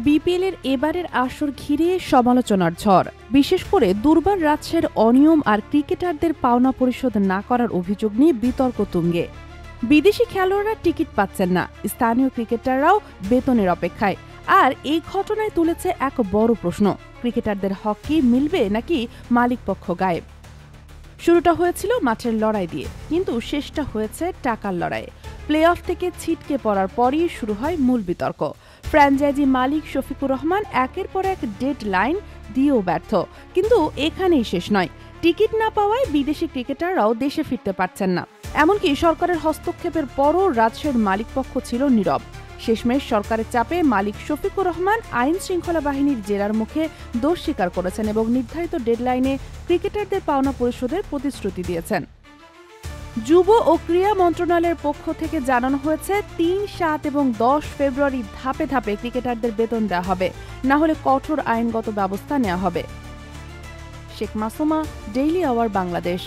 বিপিএলের এবারের আসর ঘিরে সমালোচনার ঝড়, বিশেষ করে দুর্বার রাজশাহীর অনিয়ম আর ক্রিকেটারদের পাওনা পরিশোধ না করার অভিযোগ নিয়ে বিতর্ক তুঙ্গে। বিদেশি খেলোয়াড়রা টিকিট পাচ্ছেন না, স্থানীয় ক্রিকেটাররাও বেতনের অপেক্ষায়। আর এই ঘটনায় তুলেছে এক বড় প্রশ্ন, ক্রিকেটারদের হক কি মিলবে নাকি মালিকপক্ষ গায়েব? শুরুটা হয়েছিল মাঠের লড়াই দিয়ে, কিন্তু শেষটা হয়েছে টাকার লড়াইয়ে। প্লে অফ থেকে ছিটকে পড়ার পরই শুরু হয় মূল বিতর্ক। ফ্র্যাঞ্চাইজি মালিক শফিকুর রহমান একের পর এক ডেড লাইন দিয়েও ব্যর্থ, কিন্তু এখানেই শেষ নয়। টিকিট না পাওয়ায় বিদেশি ক্রিকেটাররাও দেশে ফিরতে পারছেন না। এমনকি সরকারের হস্তক্ষেপের পরও রাজশাহীর মালিকপক্ষ ছিল নীরব। শেষমেশ সরকারের চাপে মালিক শফিকুর রহমান আইন শৃঙ্খলা বাহিনীর জেরার মুখে দোষ স্বীকার করেছেন এবং নির্ধারিত ডেডলাইনে ক্রিকেটারদের পাওনা পরিশোধের প্রতিশ্রুতি দিয়েছেন। যুব ও ক্রীড়া মন্ত্রণালয়ের পক্ষ থেকে জানানো হয়েছে ৩, ৭ এবং ১০ ফেব্রুয়ারি ধাপে ধাপে ক্রিকেটারদের বেতন দেওয়া হবে, না হলে কঠোর আইনগত ব্যবস্থা নেওয়া হবে। Sheikh Masuma, Daily Our, Bangladesh.